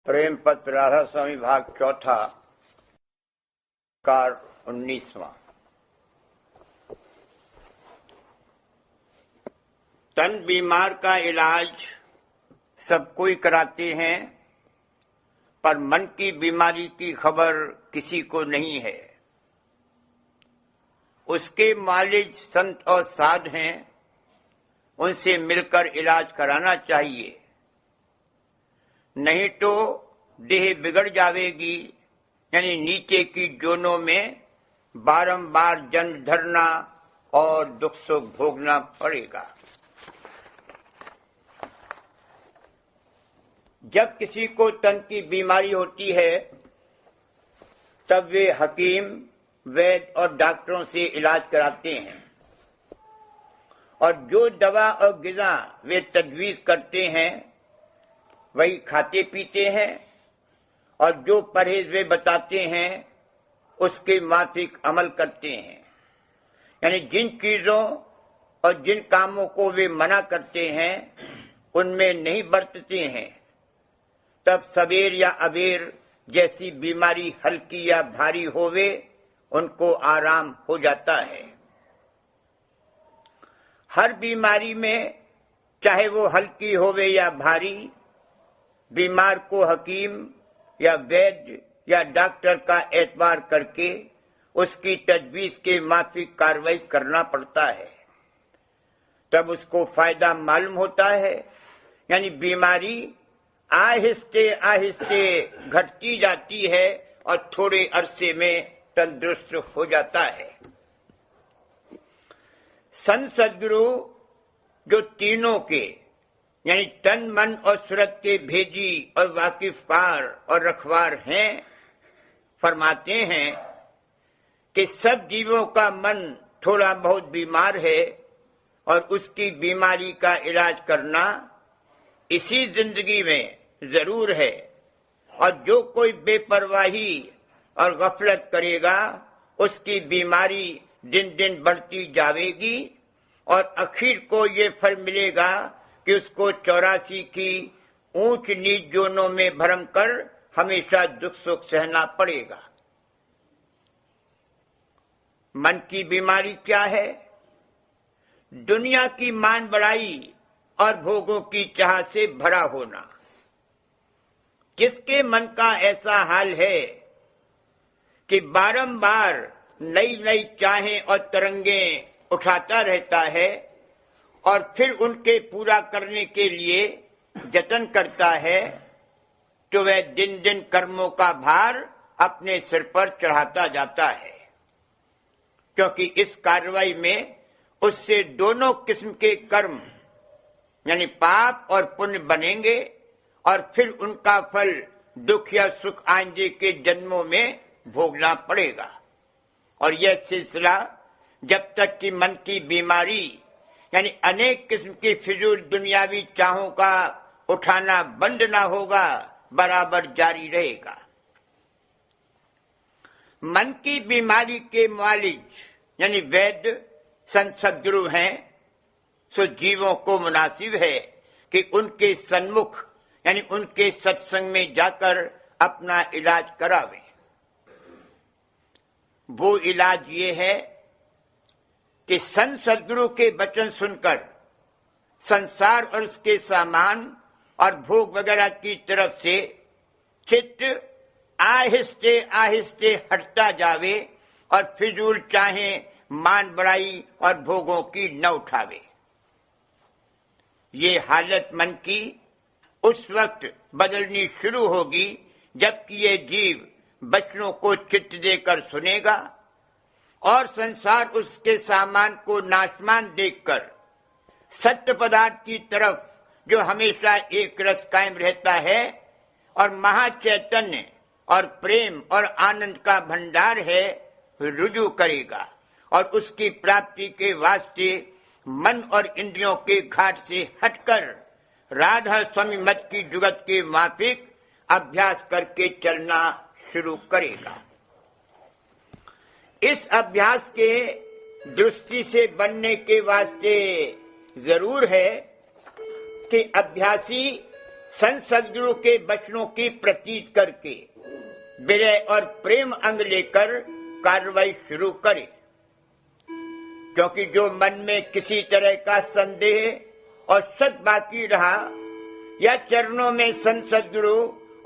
प्रेम पत्र राधा स्वामी भाग चौथा कार 19वां। तन बीमार का इलाज सब कोई कराते हैं, पर मन की बीमारी की खबर किसी को नहीं है। उसके मालिक संत और साध हैं, उनसे मिलकर इलाज कराना चाहिए, नहीं तो देह बिगड़ जावेगी। यानी नीचे की जोनों में बारंबार जन्म धरना और दुख सुख भोगना पड़ेगा। जब किसी को तन की बीमारी होती है तब वे हकीम, वैद्य और डॉक्टरों से इलाज कराते हैं, और जो दवा और ग़िज़ा वे तजवीज़ करते हैं वही खाते पीते हैं, और जो परहेज वे बताते हैं उसके माफिक अमल करते हैं। यानी जिन चीजों और जिन कामों को वे मना करते हैं उनमें नहीं बरतते हैं, तब सबेर या अबेर जैसी बीमारी हल्की या भारी होवे उनको आराम हो जाता है। हर बीमारी में, चाहे वो हल्की होवे या भारी, बीमार को हकीम या वैद्य या डॉक्टर का एतबार करके उसकी तजवीज के माफिक कार्रवाई करना पड़ता है, तब उसको फायदा मालूम होता है। यानी बीमारी आहिस्ते आहिस्ते घटती जाती है और थोड़े अरसे में तंदुरुस्त हो जाता है। संत सद्गुरु जो तीनों के यानी तन, मन और सूरत के भेदी और वाकिफकार और रखवार हैं, फरमाते हैं कि सब जीवों का मन थोड़ा बहुत बीमार है और उसकी बीमारी का इलाज करना इसी जिंदगी में जरूर है। और जो कोई बेपरवाही और गफलत करेगा उसकी बीमारी दिन दिन बढ़ती जाएगी, और आखिर को ये फल मिलेगा कि उसको 84 की ऊंच नीच जोनों में भरम कर हमेशा दुख सुख सहना पड़ेगा। मन की बीमारी क्या है? दुनिया की मान बढ़ाई और भोगों की चाह से भरा होना। किसके मन का ऐसा हाल है कि बारंबार नई नई चाहें और तरंगें उठाता रहता है और फिर उनके पूरा करने के लिए जतन करता है, तो वह दिन दिन कर्मों का भार अपने सिर पर चढ़ाता जाता है, क्योंकि इस कार्रवाई में उससे दोनों किस्म के कर्म यानी पाप और पुण्य बनेंगे, और फिर उनका फल दुख या सुख आइंदे के जन्मों में भोगना पड़ेगा। और यह सिलसिला जब तक कि मन की बीमारी यानी अनेक किस्म की फिजूल दुनियावी चाहों का उठाना बंद ना होगा, बराबर जारी रहेगा। मन की बीमारी के मालिक यानी वैद्य संत सद्गुरु हैं, सो जीवों को मुनासिब है कि उनके सन्मुख यानी उनके सत्संग में जाकर अपना इलाज करावें। वो इलाज ये है कि संत सद्गुरु के वचन सुनकर संसार और उसके सामान और भोग वगैरह की तरफ से चित्त आहिस्ते आहिस्ते हटता जावे और फिजूल चाहें, मान बढ़ाई और भोगों की न उठावे। ये हालत मन की उस वक्त बदलनी शुरू होगी जबकि ये जीव वचनों को चित्त देकर सुनेगा और संसार उसके सामान को नाशमान देखकर सत्य पदार्थ की तरफ, जो हमेशा एक रस कायम रहता है और महाचैतन्य और प्रेम और आनंद का भंडार है, रुजू करेगा। और उसकी प्राप्ति के वास्ते मन और इंद्रियों के घाट से हटकर राधा स्वामी मत की जुगत के माफिक अभ्यास करके चलना शुरू करेगा। इस अभ्यास के दृष्टि से बनने के वास्ते जरूर है कि अभ्यासी संत सद्गुरु के वचनों की प्रतीत करके विरह और प्रेम अंग लेकर कार्रवाई शुरू करे, क्योंकि जो मन में किसी तरह का संदेह और शक बाकी रहा या चरणों में संत सद्गुरु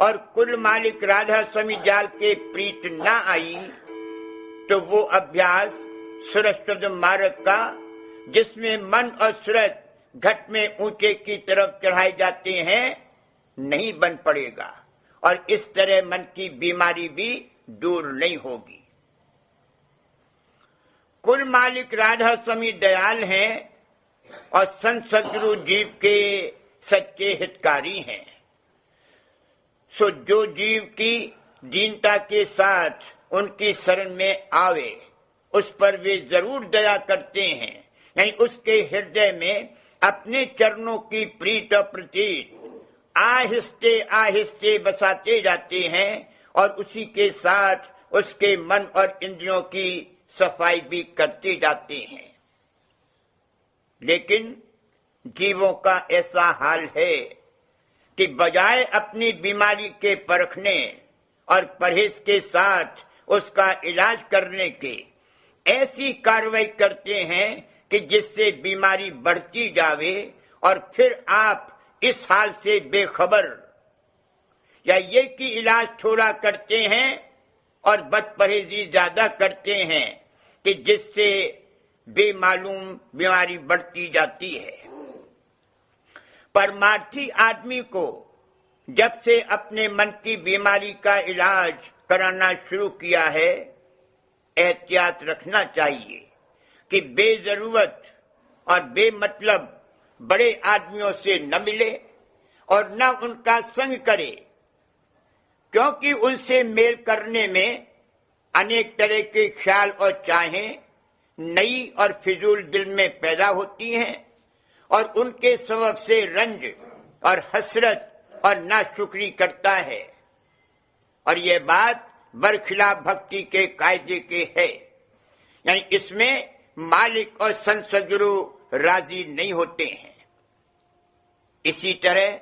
और कुल मालिक राधा स्वामी जाल के प्रीत न आई, तो वो अभ्यास सुरस्वद मार्ग का, जिसमें मन और सूरत घट में ऊंचे की तरफ चढ़ाए जाते हैं, नहीं बन पड़ेगा और इस तरह मन की बीमारी भी दूर नहीं होगी। कुल मालिक राधा स्वामी दयाल हैं और संत सद्गुरु जीव के सच्चे हितकारी हैं। सो जो जीव की दीनता के साथ उनकी शरण में आवे, उस पर वे जरूर दया करते हैं, यानी उसके हृदय में अपने चरणों की प्रीत और प्रतीत आहिस्ते आहिस्ते बसाते जाते हैं और उसी के साथ उसके मन और इंद्रियों की सफाई भी करते जाते हैं। लेकिन जीवों का ऐसा हाल है कि बजाय अपनी बीमारी के परखने और परहेज के साथ उसका इलाज करने के ऐसी कार्रवाई करते हैं कि जिससे बीमारी बढ़ती जावे और फिर आप इस हाल से बेखबर, या ये कि इलाज थोड़ा करते हैं और बदपरहेजी ज्यादा करते हैं कि जिससे बेमालूम बीमारी बढ़ती जाती है। परमार्थी आदमी को जब से अपने मन की बीमारी का इलाज कराना शुरू किया है, एहतियात रखना चाहिए कि बेजरूरत और बेमतलब बड़े आदमियों से न मिले और न उनका संग करे, क्योंकि उनसे मेल करने में अनेक तरह के ख्याल और चाहें नई और फिजूल दिल में पैदा होती हैं और उनके सबब से रंज और हसरत और नाशुक्री करता है। और यह बात बरखिलाफ भक्ति के कायदे के है, यानी इसमें मालिक और संत सद्गुरु राजी नहीं होते हैं। इसी तरह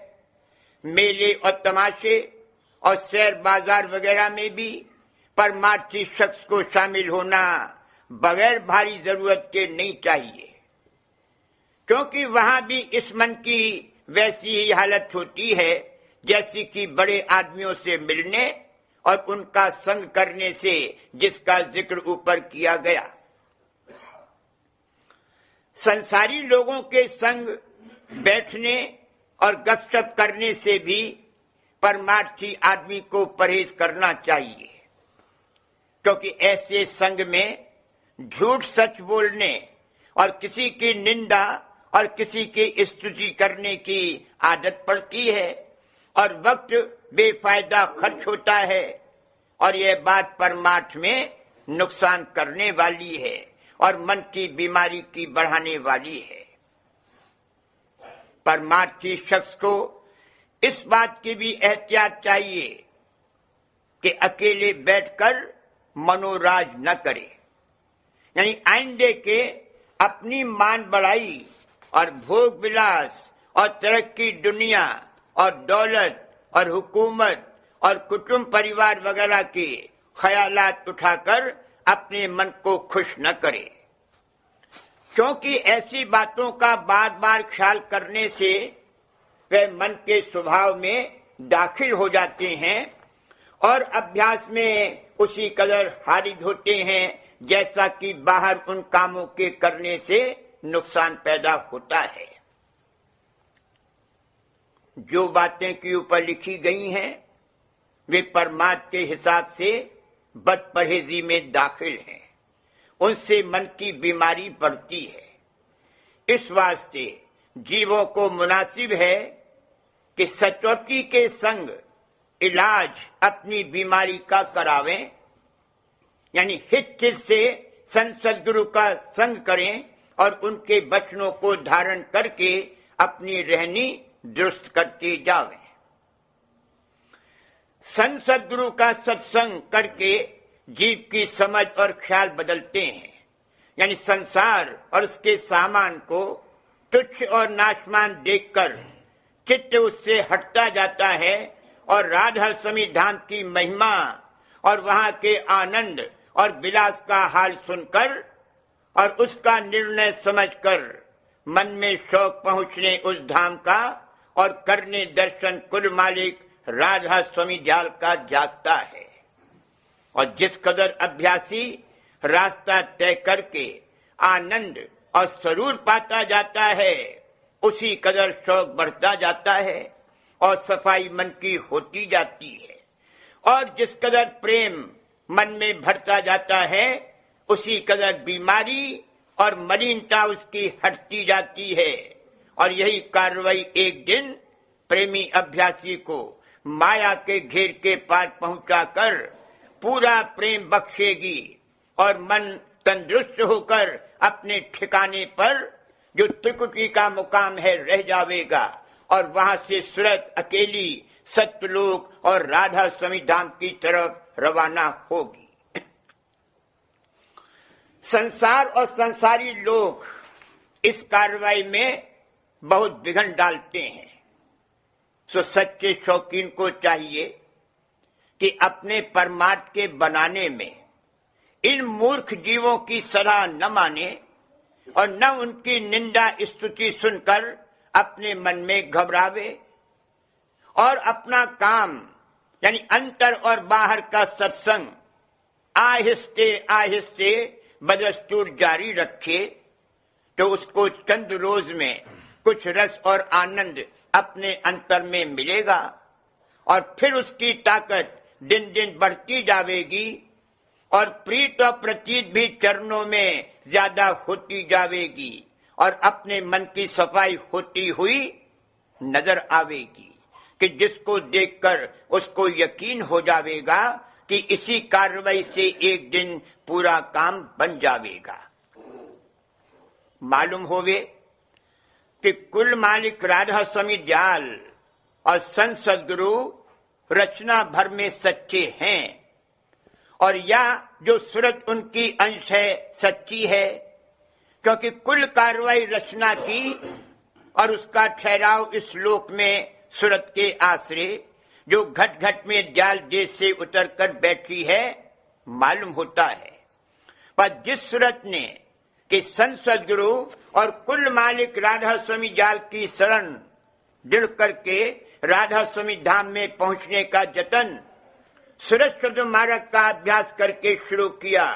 मेले और तमाशे और शेयर बाजार वगैरह में भी परमार्थी शख्स को शामिल होना बगैर भारी जरूरत के नहीं चाहिए, क्योंकि वहां भी इस मन की वैसी ही हालत होती है जैसी कि बड़े आदमियों से मिलने और उनका संग करने से जिसका जिक्र ऊपर किया गया। संसारी लोगों के संग बैठने और गपशप करने से भी परमार्थी आदमी को परहेज करना चाहिए, क्योंकि ऐसे संग में झूठ सच बोलने और किसी की निंदा और किसी की स्तुति करने की आदत पड़ती है और वक्त बेफायदा खर्च होता है, और यह बात परमार्थ में नुकसान करने वाली है और मन की बीमारी की बढ़ाने वाली है। परमार्थी शख्स को इस बात की भी एहतियात चाहिए कि अकेले बैठकर मनोराज न करे, यानी आइंदे के अपनी मान बढ़ाई और भोग विलास और तरक्की दुनिया और दौलत और हुकूमत और कुटुंब परिवार वगैरह के ख्यालात उठाकर अपने मन को खुश न करे, क्योंकि ऐसी बातों का बार बार ख्याल करने से वे मन के स्वभाव में दाखिल हो जाते हैं और अभ्यास में उसी कदर हारिज होते हैं जैसा कि बाहर उन कामों के करने से नुकसान पैदा होता है। जो बातें की ऊपर लिखी गई हैं वे परमात्मा के हिसाब से बदपरहेजी में दाखिल हैं, उनसे मन की बीमारी बढ़ती है। इस वास्ते जीवों को मुनासिब है कि सचौटी के संग इलाज अपनी बीमारी का करावें, यानी हित चित से संत सद्गुरु का संग करें और उनके वचनों को धारण करके अपनी रहनी दुरुस्त करते जावें। संत सद्गुरु का सत्संग करके जीव की समझ और ख्याल बदलते हैं, यानी संसार और उसके सामान को तुच्छ और नाशमान देखकर चित्त उससे हटता जाता है और राधा स्वामी धाम की महिमा और वहां के आनंद और विलास का हाल सुनकर और उसका निर्णय समझकर मन में शौक पहुंचने उस धाम का और करने दर्शन कुल मालिक राधा स्वामी जाल का जागता है। और जिस कदर अभ्यासी रास्ता तय करके आनंद और स्वरूप पाता जाता है, उसी कदर शौक बढ़ता जाता है और सफाई मन की होती जाती है। और जिस कदर प्रेम मन में भरता जाता है, उसी कदर बीमारी और मलिनता उसकी हटती जाती है। और यही कार्रवाई एक दिन प्रेमी अभ्यासी को माया के घेर के पार पहुंचाकर पूरा प्रेम बख्शेगी और मन तंदुरुस्त होकर अपने ठिकाने पर जो त्रिकुटी का मुकाम है रह जावेगा और वहां से सूरत अकेली सत्यलोक और राधा स्वामी धाम की तरफ रवाना होगी। संसार और संसारी लोग इस कार्रवाई में बहुत विघ्न डालते हैं। सो सच्चे शौकीन को चाहिए कि अपने परमार्थ के बनाने में इन मूर्ख जीवों की सलाह न माने और न उनकी निंदा स्तुति सुनकर अपने मन में घबरावे और अपना काम यानी अंतर और बाहर का सत्संग आहिस्ते आहिस्ते बदस्तूर जारी रखे, तो उसको चंद रोज में कुछ रस और आनंद अपने अंतर में मिलेगा और फिर उसकी ताकत दिन दिन बढ़ती जावेगी और प्रीत और प्रतीत भी चरणों में ज्यादा होती जावेगी और अपने मन की सफाई होती हुई नजर आवेगी कि जिसको देखकर उसको यकीन हो जावेगा कि इसी कार्रवाई से एक दिन पूरा काम बन जावेगा। मालूम होवे कि कुल मालिक राधा स्वामी जाल और संत सद्गुरु रचना भर में सच्चे हैं और यह जो सूरत उनकी अंश है सच्ची है, क्योंकि कुल कार्रवाई रचना की और उसका ठहराव इस लोक में सूरत के आश्रय जो घट घट में जाल देश से उतर कर बैठी है मालूम होता है। पर जिस सूरत ने कि संत सद्गुरु और कुल मालिक राधा स्वामी जाल की शरण दृढ़ करके राधा स्वामी धाम में पहुंचने का जतन सूरज शब्द मार्ग का अभ्यास करके शुरू किया,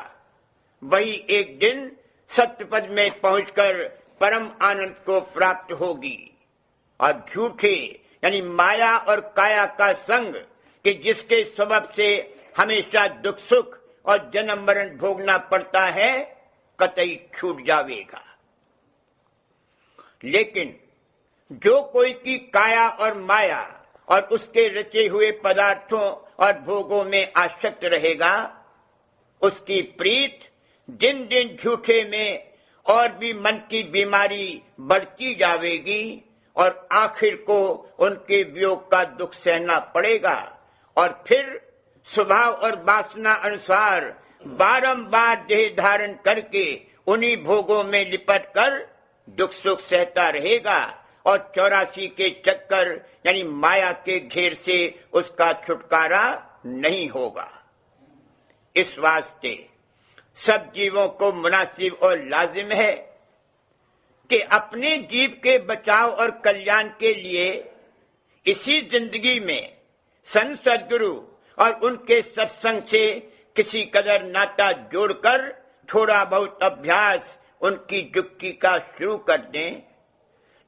वही एक दिन सत्यपद में पहुंचकर परम आनंद को प्राप्त होगी। और झूठे यानी माया और काया का संग कि जिसके सबब से हमेशा दुख सुख और जन्म मरण भोगना पड़ता है कतई छूट जावेगा। लेकिन जो कोई की काया और माया और उसके रचे हुए पदार्थों और भोगों में आसक्त रहेगा, उसकी प्रीत दिन दिन झूठे में और भी मन की बीमारी बढ़ती जावेगी और आखिर को उनके वियोग का दुख सहना पड़ेगा और फिर स्वभाव और वासना अनुसार बारंबार देह धारण करके उन्हीं भोगों में लिपट कर दुख सुख सहता रहेगा और 84 के चक्कर यानी माया के घेर से उसका छुटकारा नहीं होगा। इस वास्ते सब जीवों को मुनासिब और लाजिम है कि अपने जीव के बचाव और कल्याण के लिए इसी जिंदगी में संत सद्गुरु और उनके सत्संग से किसी कदर नाता जोड़कर थोड़ा बहुत अभ्यास उनकी युक्ति का शुरू कर दें,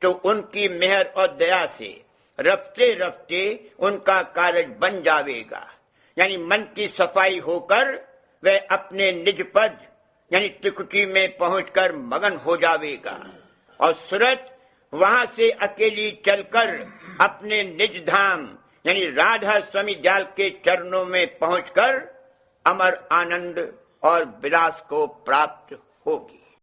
तो उनकी मेहर और दया से रफ्ते रफ्ते उनका कार्य बन जावेगा। यानी मन की सफाई होकर वह अपने निज पद यानी त्रिकुटी में पहुंचकर मगन हो जावेगा और सूरत वहां से अकेली चलकर अपने निज धाम यानी राधा स्वामी जाल के चरणों में पहुंचकर अमर आनंद और विलास को प्राप्त होगी।